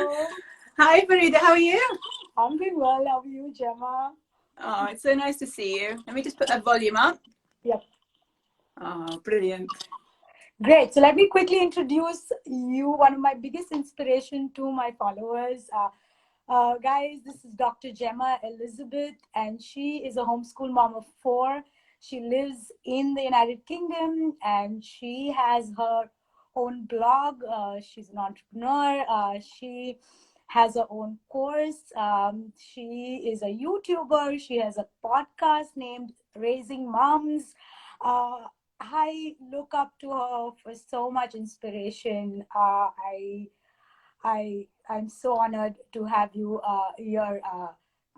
Hello. Hi, Farida. How are you? I'm doing well. How are you, Gemma? Oh, it's so nice to see you. Let me just put that volume up. Yep. Oh, brilliant. Great. So let me quickly introduce you, one of my biggest inspiration to my followers. Guys, this is Dr. Gemma Elizabeth, and she is a homeschool mom of 4. She lives in the United Kingdom, and she has her own blog. She's an entrepreneur. She has her own course. She is a YouTuber. She has a podcast named Raising Moms. Uh, I look up to her for so much inspiration. I'm so honored to have you here,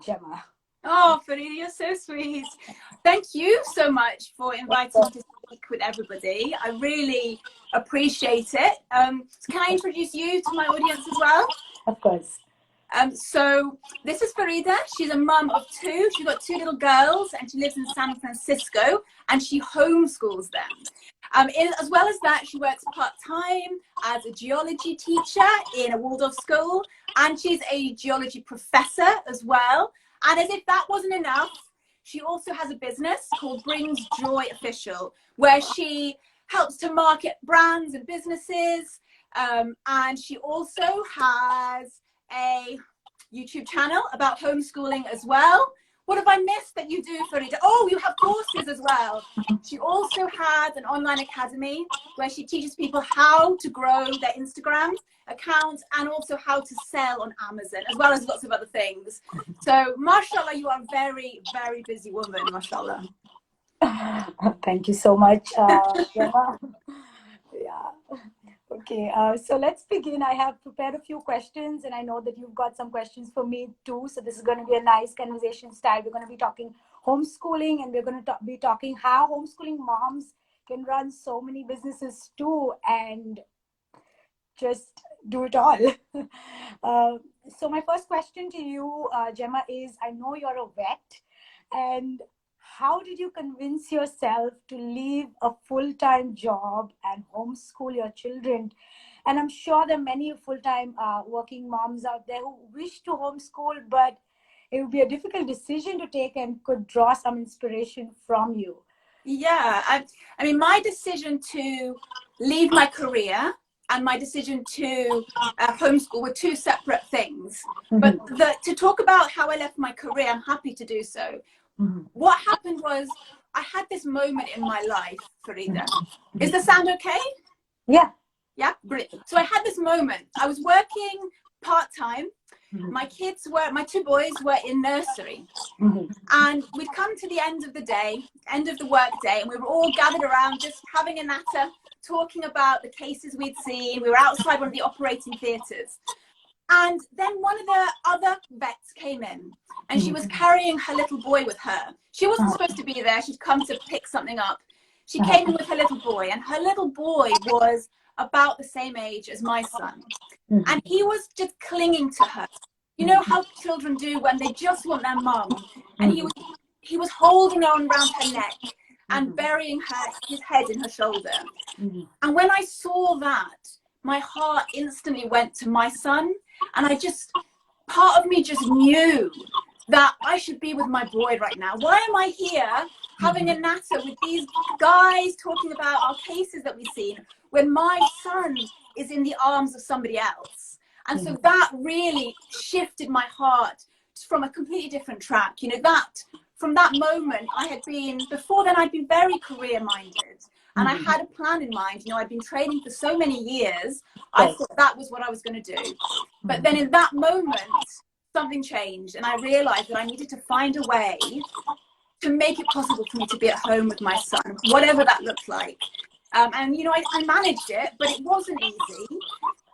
Gemma. Oh, Farida, you're so sweet. Thank you so much for inviting me to speak with everybody. I really appreciate it. So can I introduce you to my audience as well? Of course. So this is Farida. She's a mum of 2. She's got 2 little girls, and she lives in San Francisco, and she homeschools them. As well as that, she works part-time as a geology teacher in a Waldorf school, and she's a geology professor as well. And as if that wasn't enough, she also has a business called Brings Joy Official, where she helps to market brands and businesses. And she also has a YouTube channel about homeschooling as well. What have I missed that you do, Farida? Oh, you have courses as well. She also has an online academy where she teaches people how to grow their Instagram accounts and also how to sell on Amazon, as well as lots of other things. So, mashallah, you are a very, very busy woman, mashallah. Thank you so much, Gemma. Yeah. Okay, so let's begin. I have prepared a few questions, and I know that you've got some questions for me too. So this is going to be a nice conversation style. We're going to be talking homeschooling, and we're going to be talking how homeschooling moms can run so many businesses too, and just do it all. So my first question to you, Gemma, is I know you're a vet, and how did you convince yourself to leave a full-time job and homeschool your children? And I'm sure there are many full-time working moms out there who wish to homeschool, but it would be a difficult decision to take and could draw some inspiration from you. Yeah, I mean, my decision to leave my career and my decision to homeschool were 2 separate things. But to talk about how I left my career, I'm happy to do so. What happened was I had this moment in my life, Farida. Is the sound okay? Yeah. Yeah, brilliant. So I had this moment. I was working part-time. My 2 boys were in nursery. And we'd come to the end of the day, end of the work day, and we were all gathered around just having a natter, talking about the cases we'd seen. We were outside one of the operating theatres. And then one of the other vets came in, and she was carrying her little boy with her. She wasn't supposed to be there. She'd come to pick something up. She came in with her little boy, and her little boy was about the same age as my son. And he was just clinging to her. You know how children do when they just want their mum. And he was holding on around her neck and burying his head in her shoulder. And when I saw that, my heart instantly went to my son. And part of me just knew that I should be with my boy right now. Why am I here having a natter with these guys talking about our cases that we've seen when my son is in the arms of somebody else? And so that really shifted my heart from a completely different track. You know, that from that moment, before then, I'd been very career minded. And I had a plan in mind. You know, I'd been training for so many years. I thought that was what I was going to do. But then in that moment, something changed. And I realized that I needed to find a way to make it possible for me to be at home with my son, whatever that looked like. And, you know, I managed it, but it wasn't easy.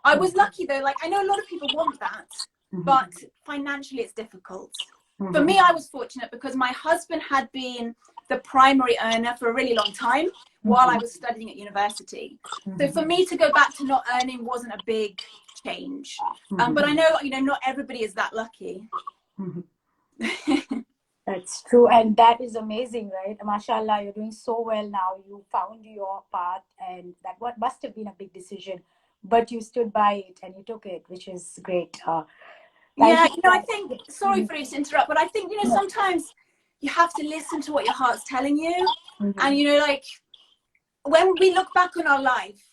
I was lucky, though. Like, I know a lot of people want that, but financially it's difficult. For me, I was fortunate because my husband had been the primary earner for a really long time while I was studying at university. So for me to go back to not earning wasn't a big change. But I know, you know, not everybody is that lucky. That's true, and that is amazing, right? Mashallah, you're doing so well now. You found your path, and that what must have been a big decision but you stood by it and you took it, which is great. Thank Yeah, you. you know, I think, sorry for you to interrupt, but I think, you know, sometimes you have to listen to what your heart's telling you. And, you know, like when we look back on our life,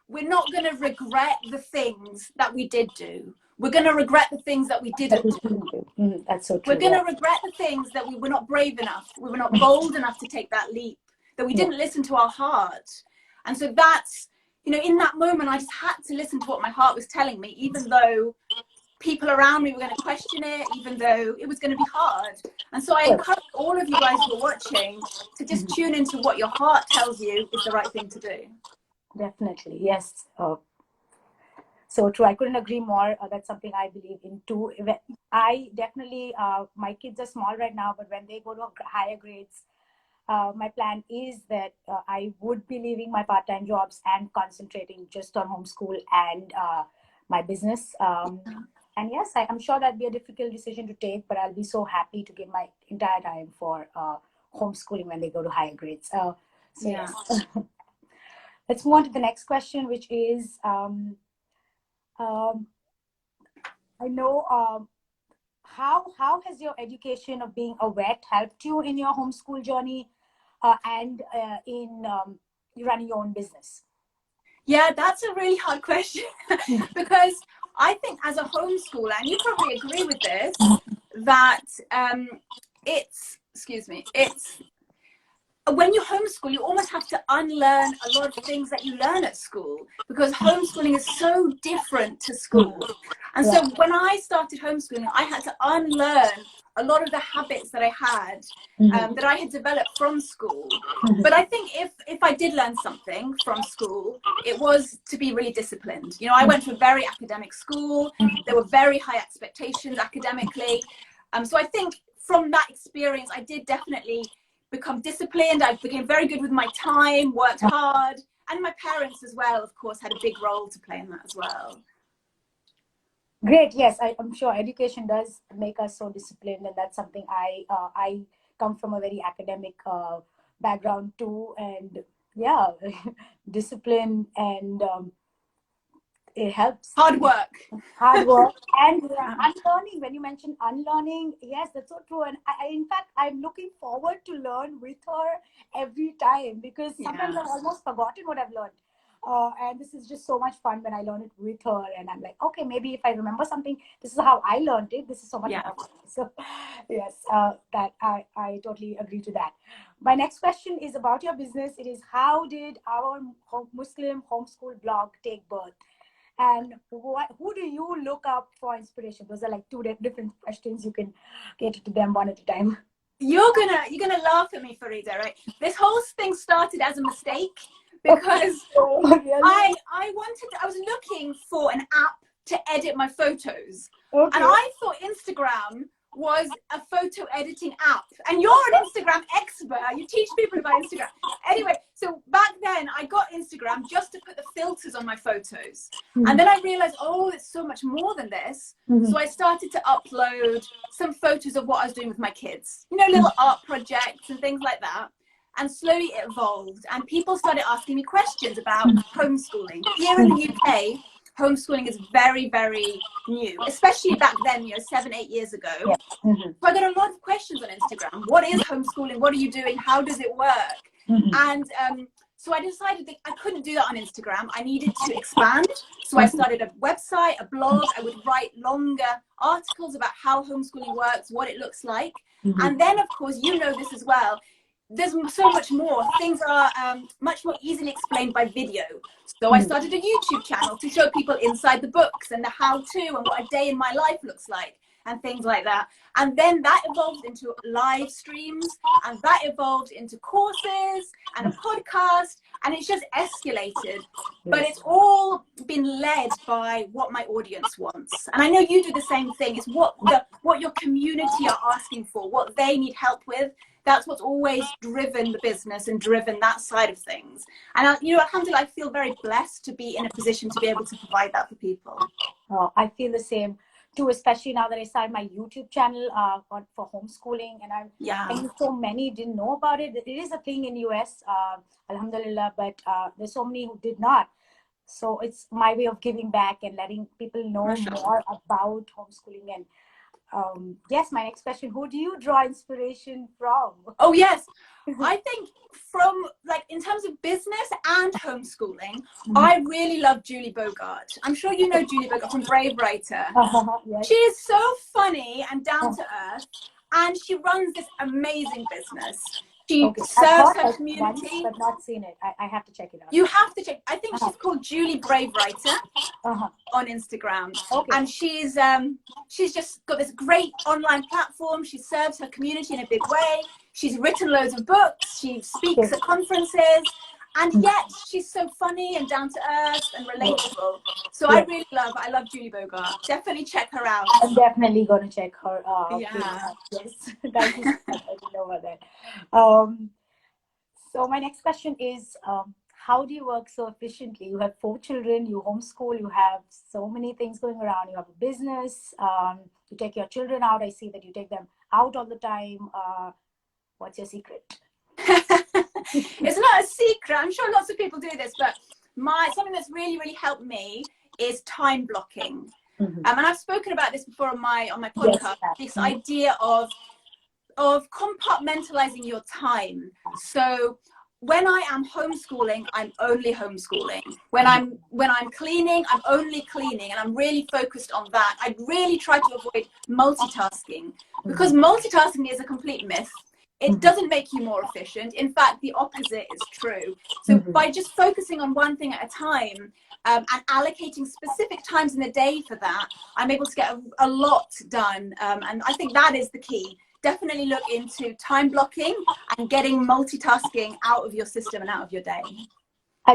we're not going to regret the things that we did do. We're going to regret the things that we didn't do. That's so true. We're going to regret the things that we were not brave enough. We were not bold enough to take that leap, that we didn't listen to our heart. And so that's, you know, in that moment, I just had to listen to what my heart was telling me, even though people around me were going to question it, even though it was going to be hard. And so I encourage all of you guys who are watching to just tune into what your heart tells you is the right thing to do. Definitely, yes. So true. I couldn't agree more. That's something I believe in too. I definitely, my kids are small right now, but when they go to higher grades, my plan is that I would be leaving my part-time jobs and concentrating just on homeschool and my business. And yes, I'm sure that'd be a difficult decision to take, but I'll be so happy to give my entire time for homeschooling when they go to higher grades. Yes. Let's move on to the next question, which is, I know, how has your education of being a vet helped you in your homeschool journey and in running your own business? Yeah, that's a really hard question because I think as a homeschooler, and you probably agree with this, that it's when you homeschool, you almost have to unlearn a lot of things that you learn at school because homeschooling is so different to school. And so when I started homeschooling, I had to unlearn a lot of the habits that I had, that I had developed from school. But I think if I did learn something from school, it was to be really disciplined. You know, I went to a very academic school. There were very high expectations academically. So I think from that experience, I did definitely become disciplined. I became very good with my time, worked hard, and my parents as well, of course, had a big role to play in that as well. Great. Yes, I'm sure education does make us so disciplined, and that's something I come from a very academic background too, and yeah, discipline and it helps. Hard work. And unlearning. When you mentioned unlearning, yes, that's so true. And in fact, I'm looking forward to learn with her every time because sometimes I've almost forgotten what I've learned. And this is just so much fun when I learn it with her. And I'm like, okay, maybe if I remember something, this is how I learned it. This is so much more fun. So, yes, that I totally agree to that. My next question is about your business. It is, how did our Muslim homeschool blog take birth? And who do you look up for inspiration? Those are like two different questions. You can get to them one at a time. You're gonna laugh at me, Farida, right? This whole thing started as a mistake because I was looking for an app to edit my photos. And I thought Instagram was a photo editing app, and you're an Instagram expert. You teach people about Instagram. Anyway, so back then I got Instagram just to put the filters on my photos. And then I realized, oh, it's so much more than this. So I started to upload some photos of what I was doing with my kids, you know, little art projects and things like that. And slowly it evolved, and people started asking me questions about homeschooling. Here in the UK, homeschooling is very, very new, especially back then, you know, 7-8 years ago. So I got a lot of questions on Instagram. What is homeschooling? What are you doing? How does it work? And so I decided that I couldn't do that on Instagram. I needed to expand. So I started a website, a blog. I would write longer articles about how homeschooling works, what it looks like. And then, of course, you know this as well, there's so much more. Things are much more easily explained by video. So I started a YouTube channel to show people inside the books and the how-to and what a day in my life looks like and things like that. And then that evolved into live streams, and that evolved into courses and a podcast, and it's just escalated. But it's all been led by what my audience wants. And I know you do the same thing. It's what your community are asking for, what they need help with. That's what's always driven the business and driven that side of things. And you know, alhamdulillah, I feel very blessed to be in a position to be able to provide that for people. Oh, I feel the same too, especially now that I started my YouTube channel for homeschooling, and I think so many didn't know about it. It is a thing in US, alhamdulillah, but there's so many who did not. So it's my way of giving back and letting people know more about homeschooling. And yes, my next question, who do you draw inspiration from? Oh, yes. I think from, like, in terms of business and homeschooling, I really love Julie Bogart. I'm sure you know Julie Bogart from Brave Writer. Yes. She is so funny and down to earth, and she runs this amazing business. She serves her community. Once, but not seen it. I have to check it out. You have to check. I think she's called Julie Brave Writer on Instagram, and she's just got this great online platform. She serves her community in a big way. She's written loads of books. She speaks at conferences, and yet she's so funny and down to earth and relatable. So I love Julie Bogart. Definitely check her out. I'm definitely going to check her out. Yeah. Yes. Thank you so much. I didn't know about that. So my next question is, how do you work so efficiently? You have 4 children, you homeschool, you have so many things going around. You have a business, you take your children out. I see that you take them out all the time. What's your secret? It's not a secret. I'm sure lots of people do this, but something that's really, really helped me is time blocking. And I've spoken about this before on my podcast. Yes, this idea of compartmentalizing your time. So when I am homeschooling, I'm only homeschooling. When I'm cleaning, I'm only cleaning, and I'm really focused on that. I really try to avoid multitasking, because multitasking is a complete myth. It doesn't make you more efficient. In fact, the opposite is true. So by just focusing on one thing at a time, and allocating specific times in the day for that, I'm able to get a lot done. And I think that is the key. Definitely look into time blocking and getting multitasking out of your system and out of your day.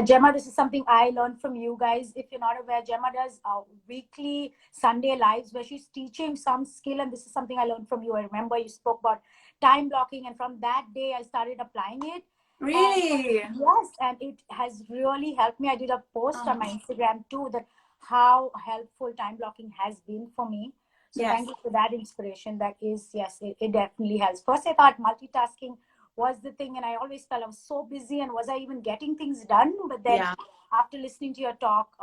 Gemma, this is something I learned from you guys. If you're not aware, Gemma does weekly Sunday lives where she's teaching some skill, and this is something I learned from you. I remember you spoke about time blocking, and from that day I started applying it. Really? Yes, and it has really helped me. I did a post on my Instagram too, that how helpful time blocking has been for me. So thank you for that inspiration. That is, yes, it definitely helps. First, I thought multitasking was the thing, and I always felt I was so busy, and was I even getting things done? But then after listening to your talk,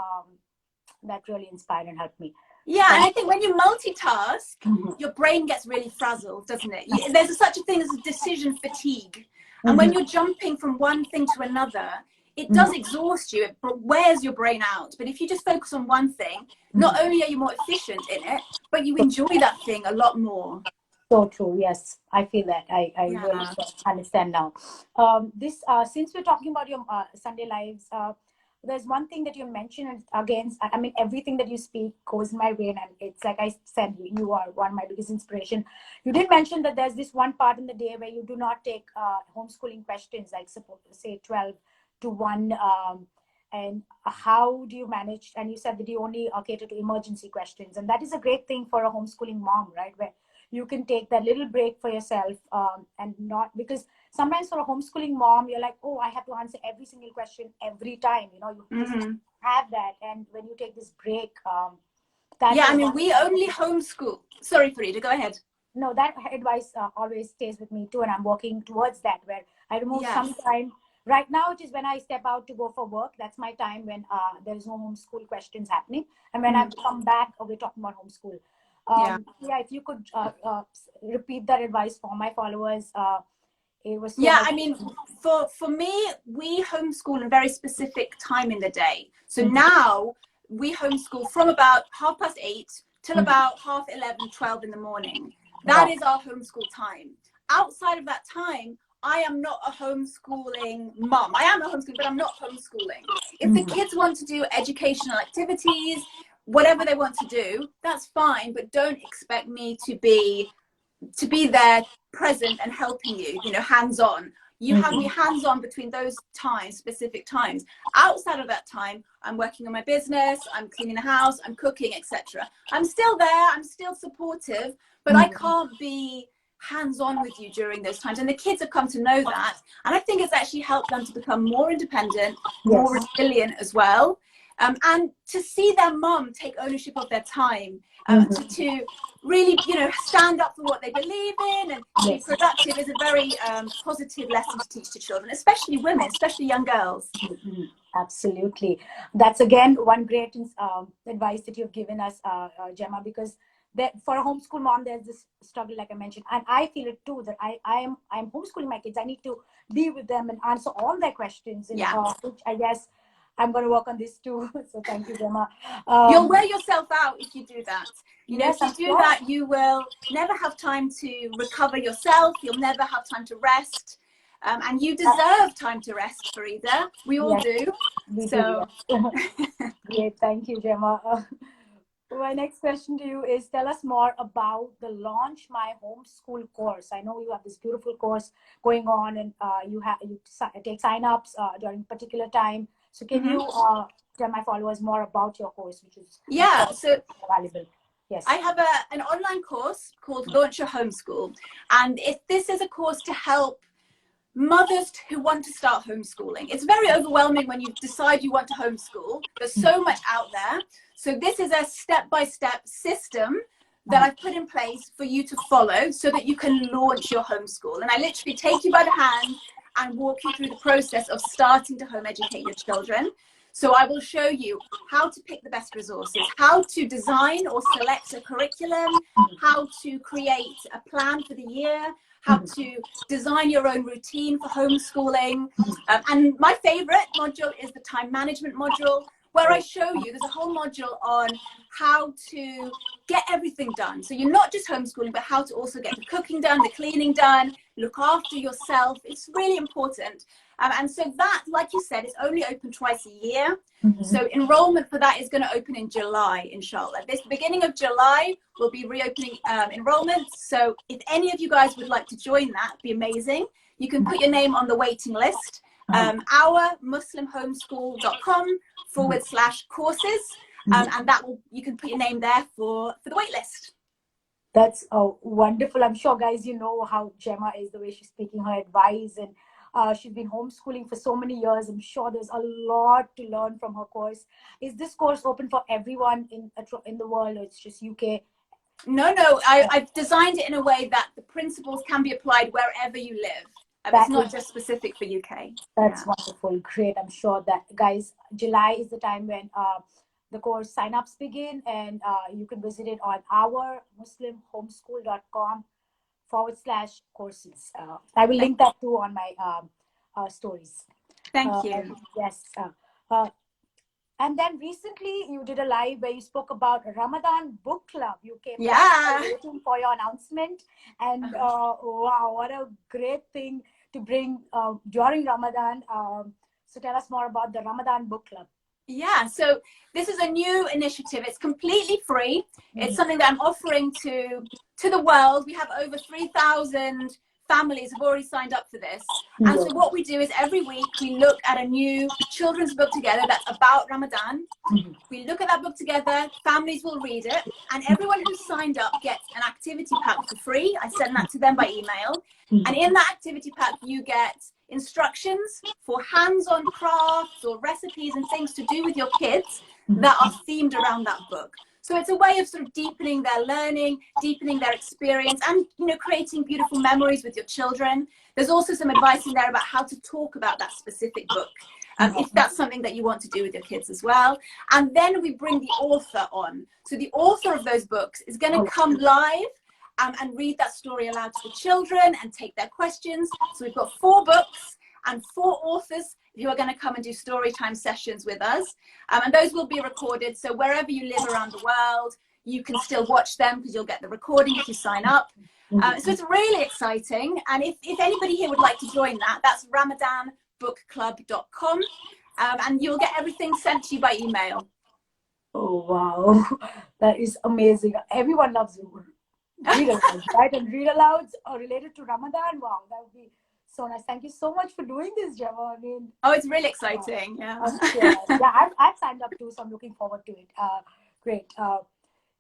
that really inspired and helped me. Yeah, and I think when you multitask, your brain gets really frazzled, doesn't it? There's such a thing as decision fatigue. And when you're jumping from one thing to another, it does exhaust you. It wears your brain out. But if you just focus on one thing, not only are you more efficient in it, but you enjoy that thing a lot more. So true. Yes, I feel that. I really understand now. Since we're talking about your Sunday lives, there's one thing that you mentioned, and again, I mean, everything that you speak goes in my brain, and it's like I said, you are one of my biggest inspiration. You did mention that there's this one part in the day where you do not take homeschooling questions, like suppose say 12 to 1, and how do you manage? And you said that you only cater to emergency questions, and that is a great thing for a homeschooling mom, right? Where you can take that little break for yourself, and not, because sometimes for a homeschooling mom, you're like, oh, I have to answer every single question every time. You know, you just have that. And when you take this break, I mean, we only homeschool. Sorry, Farida, go ahead. No, that advice always stays with me too. And I'm working towards that, where I remove some time. Right now, it is when I step out to go for work. That's my time when there is no homeschool questions happening. And when I come back, we're talking about homeschool. If you could repeat that advice for my followers. It was so I mean, for me, we homeschool in a very specific time in the day. So now we homeschool from about 8:30 till about 11:30, 12 in the morning. That is our homeschool time. Outside of that time, I am not a homeschooling mom. I am a homeschooler, but I'm not homeschooling. If the kids want to do educational activities, whatever they want to do, that's fine, but don't expect me to be there present and helping you, you know, hands-on. You have me hands-on between those times, specific times. Outside of that time, I'm working on my business, I'm cleaning the house, I'm cooking, etc. I'm still there, I'm still supportive, but I can't be hands-on with you during those times. And the kids have come to know that. And I think it's actually helped them to become more independent, more resilient as well. And to see their mum take ownership of their time, to really, you know, stand up for what they believe in and be productive is a very positive lesson to teach to children, especially women, especially young girls. Absolutely. That's again one great advice that you've given us, Gemma, because for a homeschool mom, there's this struggle, like I mentioned, and I feel it too. That I'm homeschooling my kids. I need to be with them and answer all their questions, and Yeah. which I guess I'm going to work on this too. So thank you, Gemma. You'll wear yourself out if you do that. You know, yes, if you do that, you will never have time to recover yourself. You'll never have time to rest. And you deserve time to rest, Farida. We all do. We so. do. Yes. Great. Thank you, Gemma. My next question to you is, tell us more about the Launch My Homeschool course. I know you have this beautiful course going on, and you take sign-ups during a particular time. So can you tell my followers more about your course, which is so valuable? Yes. I have an online course called Launch Your Homeschool. And this is a course to help mothers who want to start homeschooling. It's very overwhelming when you decide you want to homeschool. There's so much out there. So this is a step-by-step system that I've put in place for you to follow so that you can launch your homeschool. And I literally take you by the hand and walk you through the process of starting to home educate your children. So I will show you how to pick the best resources, how to design or select a curriculum, how to create a plan for the year, how to design your own routine for homeschooling. And my favorite module is the time management module, where I show you, there's a whole module on how to get everything done. So you're not just homeschooling, but how to also get the cooking done, the cleaning done, look after yourself. It's really important. And so that, like you said, is only open twice a year. So enrollment for that is going to open in July, inshallah. This beginning of July, we'll be reopening enrollment. So if any of you guys would like to join that, it'd be amazing. You can put your name on the waiting list. ourmuslimhomeschool.com/courses. And that will, you can put your name there for the wait list. That's wonderful. I'm sure, guys, you know how Gemma is, the way she's speaking, her advice, and she's been homeschooling for so many years. I'm sure there's a lot to learn from her course. Is this course open for everyone in the world, or it's just UK? No, I've designed it in a way that the principles can be applied wherever you live. It's not just specific for UK. That's wonderful. Great. I'm sure that, guys, July is the time when the course sign-ups begin, and you can visit it on ourmuslimhomeschool.com/courses. I will link that too on my stories. Thank you. Yes. And then recently you did a live where you spoke about Ramadan book club. You came back waiting for your announcement, and wow, what a great thing to bring during Ramadan. So tell us more about the Ramadan book club. Yeah, so this is a new initiative. It's completely free. It's something that I'm offering to the world. We have over 3,000 families have already signed up for this. And so what we do is every week we look at a new children's book together that's about Ramadan. We look at that book together, families will read it, and everyone who's signed up gets an activity pack for free. I send that to them by email. And in that activity pack, you get instructions for hands-on crafts or recipes and things to do with your kids that are themed around that book. So it's a way of sort of deepening their learning, deepening their experience, and, you know, creating beautiful memories with your children. There's also some advice in there about how to talk about that specific book, if that's something that you want to do with your kids as well. And then we bring the author on. So the author of those books is going to come live and read that story aloud to the children and take their questions. So we've got 4 books and 4 authors who are going to come and do story time sessions with us. And those will be recorded. So wherever you live around the world, you can still watch them because you'll get the recording if you sign up. So it's really exciting. And if anybody here would like to join that, that's ramadanbookclub.com. And you'll get everything sent to you by email. Oh, wow. That is amazing. Everyone loves read alouds, right? And read alouds are related to Ramadan. Wow, that would be so nice. Thank you so much for doing this, Gemma. I mean, it's really exciting. Yeah, I've signed up too, so I'm looking forward to it. Great.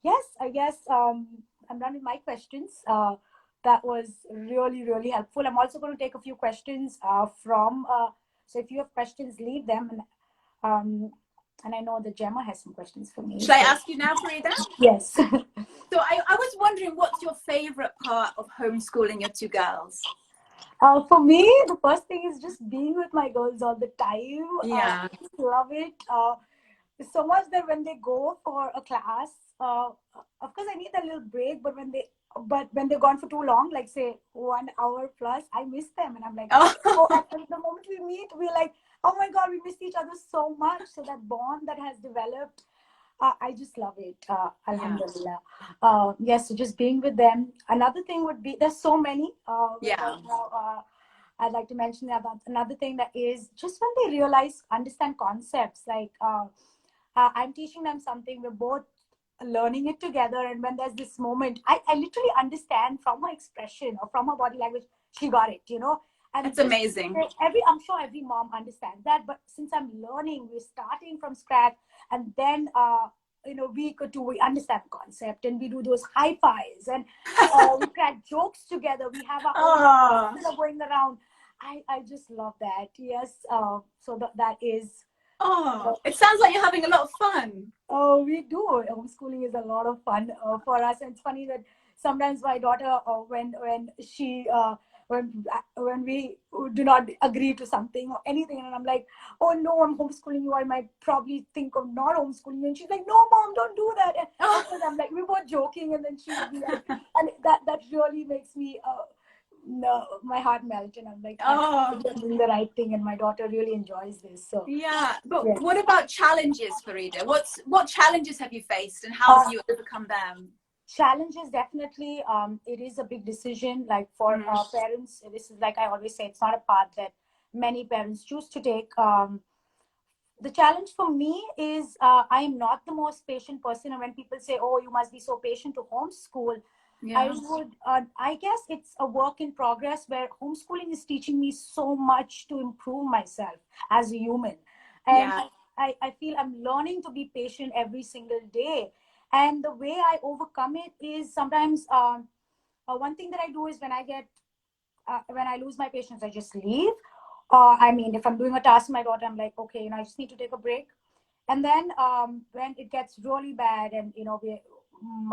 Yes, I guess I'm done with my questions. That was really, really helpful. I'm also going to take a few questions from. So if you have questions, leave them. And I know that Gemma has some questions for me. Should I ask you now, Farida? Yes. So I was wondering, what's your favorite part of homeschooling your 2 girls? For me, the first thing is just being with my girls all the time. Yeah. I just love it. So much that when they go for a class, of course I need a little break, but when they're gone for too long, like say 1 hour plus, I miss them, and I'm like, oh, Oh, and the moment we meet, we're like, oh my god, we missed each other so much. So that bond that has developed, I just love it. yeah. Alhamdulillah. Yes, so just being with them. Another thing would be, there's so many. Yeah. I'd like to mention about another thing that is just when they realize, understand concepts. Like I'm teaching them something, we're both learning it together. And when there's this moment, I literally understand from her expression or from her body language, she got it, And That's just amazing. I'm sure every mom understands that. But since I'm learning, we're starting from scratch, and then week or two we understand the concept, and we do those high fives, and we crack jokes together. We have our own Oh, that are going around. I just love that. Yes. So that is. oh, it sounds like you're having a lot of fun. Oh, we do. Homeschooling is a lot of fun for us. And it's funny that sometimes my daughter, when we do not agree to something or anything, and I'm like, oh no, I'm homeschooling you. I might probably think of not homeschooling you. And she's like, no, mom, don't do that. And Oh. of course, I'm like, we were joking, and then she would be like, and that really makes me. No, my heart melts, and I'm like, I'm Oh, doing the right thing, and my daughter really enjoys this. So, yeah. But yes. what about challenges, Farida? What challenges have you faced and how have you overcome them? Challenges, definitely. It is a big decision, like for Mm. parents. This is, like I always say, it's not a path that many parents choose to take. The challenge for me is I am not the most patient person, and when people say, oh, you must be so patient to homeschool, Yeah. I guess it's a work in progress, where homeschooling is teaching me so much to improve myself as a human. And Yeah. I feel I'm learning to be patient every single day. And the way I overcome it is sometimes one thing that I do is when I lose my patience, I just leave. I mean, if I'm doing a task with my daughter, I'm like, okay, I just need to take a break. And then when it gets really bad, and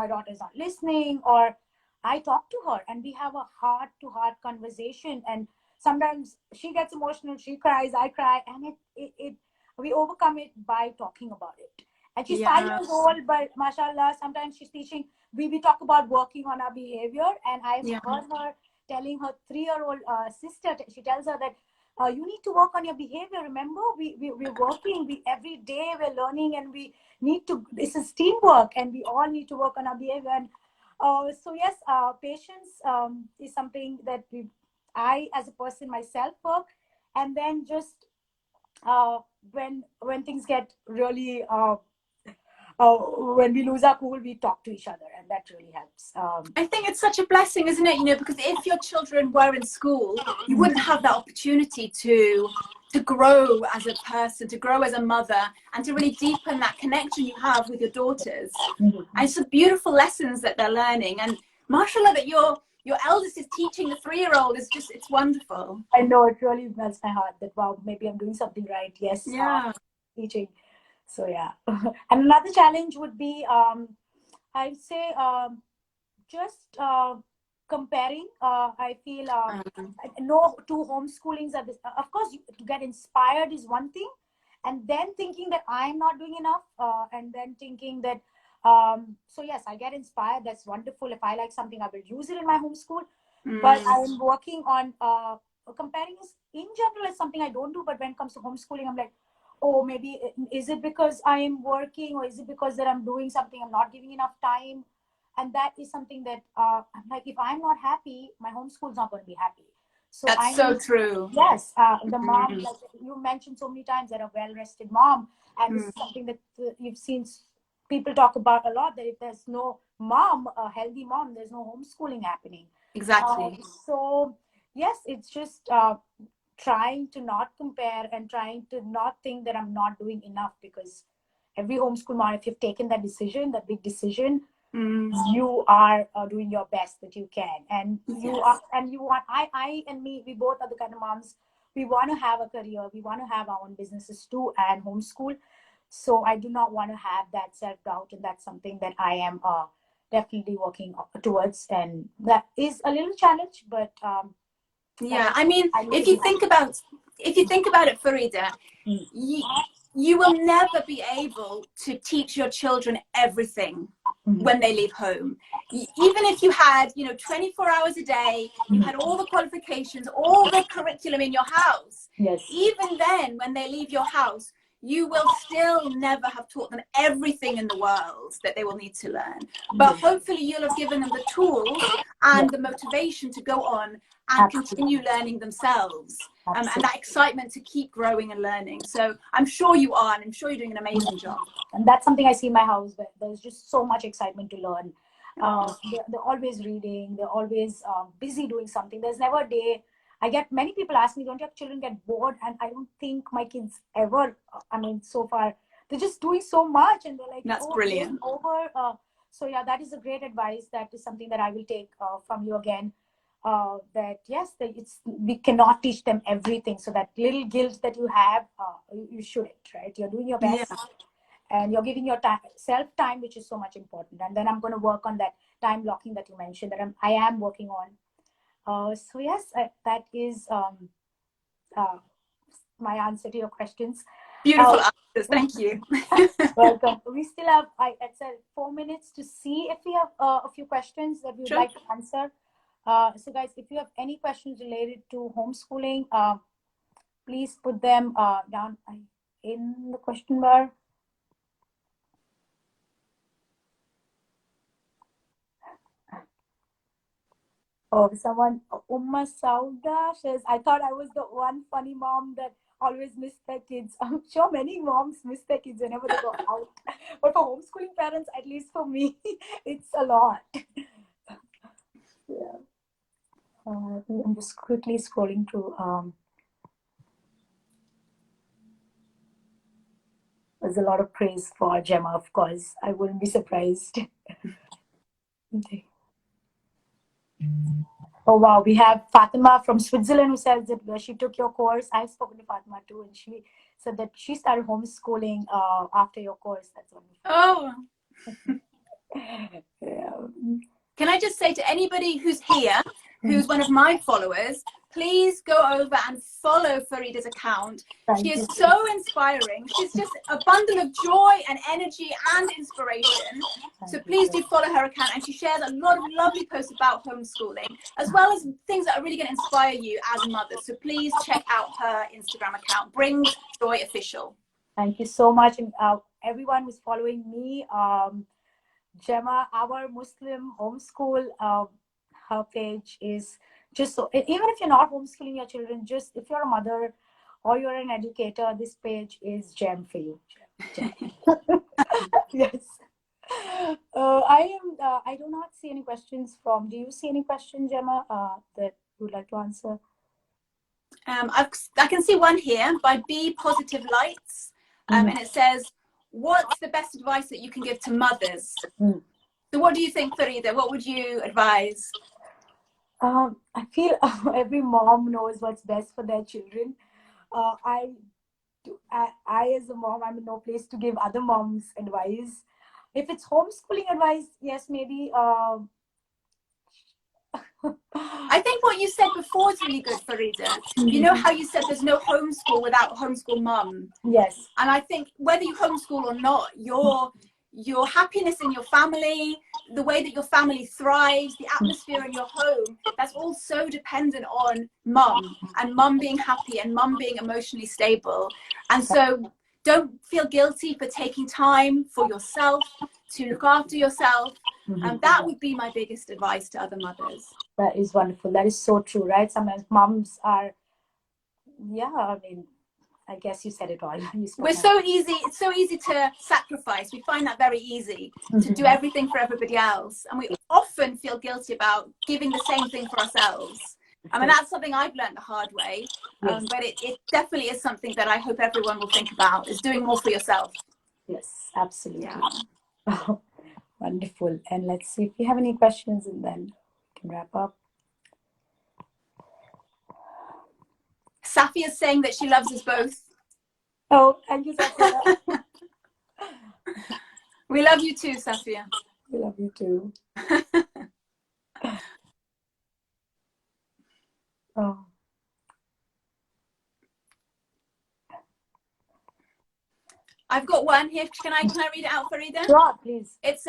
my daughter is not listening, or I talk to her and we have a heart to heart conversation. And sometimes she gets emotional, she cries, I cry, and we overcome it by talking about it. And she's five Yeah. years old, but mashallah, sometimes she's teaching. We talk about working on our behavior, and I've Yeah. heard her telling her 3-year-old sister. She tells her that you need to work on your behavior. Remember, we're working, every day we're learning, and we need to, this is teamwork, and we all need to work on our behavior. And so yes, patience is something that I as a person myself work. And then just uh, when things get really when we lose our cool, we talk to each other, and that really helps. I think it's such a blessing, isn't it? Because if your children were in school, you wouldn't have that opportunity to grow as a person, to grow as a mother, and to really deepen that connection you have with your daughters. And it's the beautiful lessons that they're learning. And mashallah, that your eldest is teaching the 3-year-old is just, it's wonderful. I know, it really melts my heart that wow, maybe I'm doing something right. Yes, Yeah. teaching. So yeah, and another challenge would be I'd say just comparing. I feel no two homeschoolings are this. Of course, to get inspired is one thing, and then thinking that I'm not doing enough, and then thinking that. So yes, I get inspired. That's wonderful. If I like something, I will use it in my homeschool. But Mm. I'm working on comparing is in general is something I don't do. But when it comes to homeschooling, I'm like, oh, maybe is it because I am working, or is it because that I'm doing something, I'm not giving enough time? And that is something that I'm like, if I'm not happy, my homeschool's not going to be happy. So That's I so need, true. yes, the mom, Mm. like you mentioned so many times, that a well-rested mom, and this Mm. is something that you've seen people talk about a lot, that if there's no mom, a healthy mom, there's no homeschooling happening. Uh, Exactly. so yes, it's just trying to not compare, and trying to not think that I'm not doing enough, because every homeschool mom, if you've taken that decision, that big decision, Mm. you are doing your best that you can, and you are, Yes. and you want, I and me, we both are the kind of moms, we want to have a career, we want to have our own businesses too, and homeschool. So I do not want to have that self-doubt, and that's something that I am definitely working towards, and that is a little challenge, but Yeah, I mean, I need if to you do think about it, Farida, Mm. you will never be able to teach your children everything when they leave home. Even if you had, 24 hours a day, you had all the qualifications, all the curriculum in your house. Yes. Even then, when they leave your house, you will still never have taught them everything in the world that they will need to learn. But hopefully you'll have given them the tools and the motivation to go on and continue learning themselves, and that excitement to keep growing and learning. So I'm sure you are, and I'm sure you're doing an amazing job. And that's something I see in my house, where there's just so much excitement to learn. They're always reading, they're always busy doing something. There's never a day. I get many people ask me, don't your children get bored? And I don't think my kids ever, so far, they're just doing so much, and they're like, that's brilliant. Over. So yeah, that is a great advice. That is something that I will take from you again. That yes, we cannot teach them everything. So that little guilt that you have, you shouldn't, right? You're doing your best, and you're giving your self time, which is so much important. And then I'm going to work on that time blocking that you mentioned, that I am working on. So yes, that is my answer to your questions. Beautiful answers. Thank you. Welcome. We still have, I said, 4 minutes to see if we have a few questions that we would like to answer. So guys, if you have any questions related to homeschooling, please put them down in the question bar. Oh, someone, Umma Sauda says, I thought I was the one funny mom that always missed their kids. I'm sure many moms miss their kids whenever they go out. But for homeschooling parents, at least for me, it's a lot. Yeah. I'm just quickly scrolling through. There's a lot of praise for Gemma, of course. I wouldn't be surprised. Oh wow, we have Fatima from Switzerland who says that she took your course. I've spoken to Fatima too, and she said that she started homeschooling after your course. That's wonderful. Oh. Yeah. Can I just say to anybody who's here, who's one of my followers, please go over and follow Farida's account. She is so inspiring. She's just a bundle of joy and energy and inspiration. So please do follow her account, and she shares a lot of lovely posts about homeschooling, as well as things that are really going to inspire you as mothers. So please check out her Instagram account, Brings Joy Official. Thank you so much. And everyone who's following me, Gemma, our Muslim homeschool, her page is just so, even if you're not homeschooling your children, just if you're a mother or you're an educator, this page is gem for you. Gem. Yes. I do not see any questions from, do you see any questions, Gemma, that you would like to answer? I can see one here by Be Positive Lights, and it says, what's the best advice that you can give to mothers? So what do you think, Farida? What would you advise? I feel every mom knows what's best for their children. I, as a mom, I'm in no place to give other moms advice. If it's homeschooling advice, yes, maybe. I think what you said before is really good, Farida. You know how you said there's no homeschool without a homeschool mum? Yes. And I think whether you homeschool or not, your happiness in your family, the way that your family thrives, the atmosphere in your home, that's all so dependent on mum, and mum being happy and mum being emotionally stable. And so don't feel guilty for taking time for yourself, to look after yourself. And that would be my biggest advice to other mothers. That is wonderful. That is so true, right? Sometimes moms are, I guess you said it all. We're so easy. It's so easy to sacrifice. We find that very easy to do everything for everybody else. And we often feel guilty about giving the same thing for ourselves. I mean, that's something I've learned the hard way. But it definitely is something that I hope everyone will think about, is doing more for yourself. Yes, absolutely. Yeah. Wonderful. And let's see if we have any questions, and then we can wrap up. Safi is saying that she loves us both. Oh, thank you, Safia. We love you too, Safia. We love you too. Oh. one here. Can I read it out, Farida? Sure, please. It's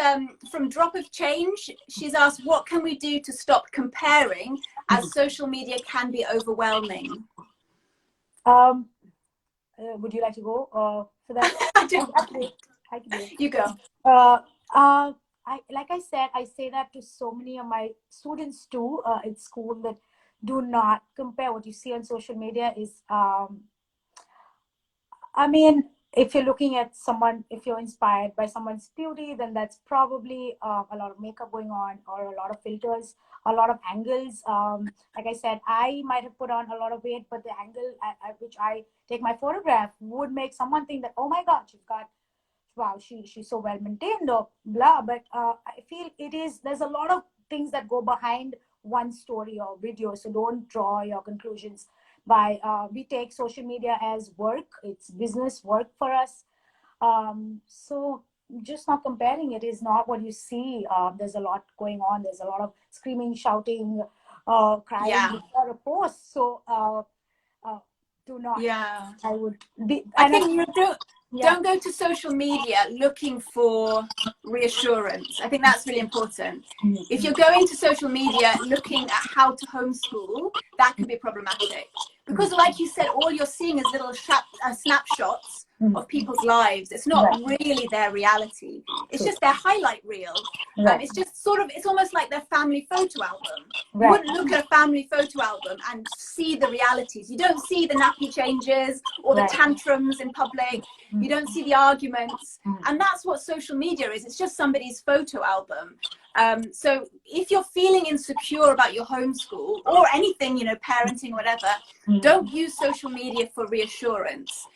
from Drop of Change. She's asked, what can we do to stop comparing, as social media can be overwhelming? Would you like to go for that? I can do it. You go. Like I said, I say that to so many of my students too in school, that do not compare. What you see on social media is, I mean, if you're looking at someone, if you're inspired by someone's beauty, then that's probably a lot of makeup going on, or a lot of filters, a lot of angles. Like I said, I might have put on a lot of weight, but the angle at which I take my photograph would make someone think that, oh my God, wow, she's so well maintained, or blah. But I feel there's a lot of things that go behind one story or video. So don't draw your conclusions by, we take social media as work. It's business work for us. So just not comparing. It is not what you see. There's a lot going on. There's a lot of screaming, shouting, crying before a post. So do not. Yeah. I would be. I think you don't go to social media looking for reassurance. I think that's really important. If you're going to social media looking at how to homeschool, that can be problematic. Because like you said, all you're seeing is little snapshots of people's lives. It's not really their reality. It's just their highlight reel. It's just it's almost like their family photo album. You wouldn't look at a family photo album and see the realities. You don't see the nappy changes or the tantrums in public. You don't see the arguments. And that's what social media is. It's just somebody's photo album. So if you're feeling insecure about your homeschool or anything, parenting, whatever, don't use social media for reassurance.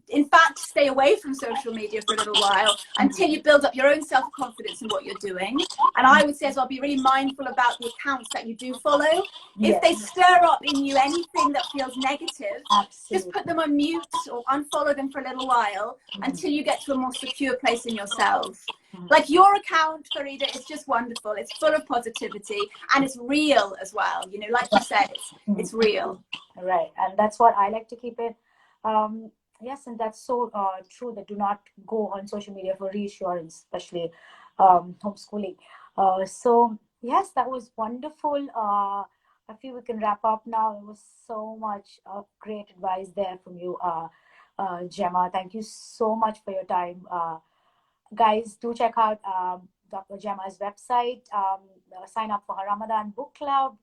In fact, stay away from social media for a little while until you build up your own self-confidence in what you're doing. And I would say as well, be really mindful about the accounts that you do follow. If they stir up in you anything that feels negative, just put them on mute or unfollow them for a little while until you get to a more secure place in yourself. Like your account, Farida, is just wonderful. It's full of positivity and it's real as well. Like you said, it's real. Right. And that's what I like to keep it. Yes, and that's so true, that do not go on social media for reassurance, especially homeschooling. So yes, that was wonderful. I feel we can wrap up now. There was so much great advice there from you, Gemma. Thank you so much for your time. Guys, do check out Dr. Gemma's website. Sign up for her Ramadan book club.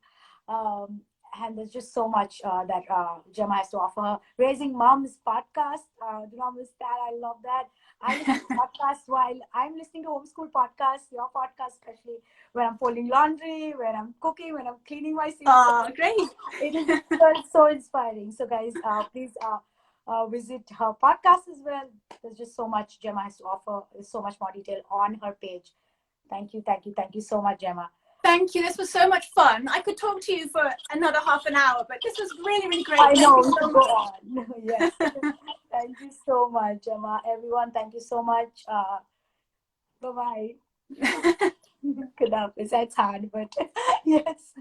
And there's just so much that Gemma has to offer her. Raising Moms podcast. Do not miss that. I love that. I listen to podcasts while I'm listening to homeschool podcasts, your podcast, especially when I'm folding laundry, when I'm cooking, when I'm cleaning my sink. Oh, great. It is so inspiring. So guys, please visit her podcast as well. There's just so much Gemma has to offer. There's so much more detail on her page. Thank you so much, Gemma. Thank you. This was so much fun. I could talk to you for another half an hour, but this was really, really great. I know. So go on. Yes. Thank you so much, Gemma. Everyone, thank you so much. Bye-bye. Good enough. It's hard, but yes.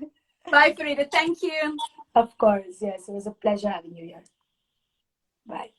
Bye, Farida. Thank you. Of course. Yes. It was a pleasure having you here. Bye.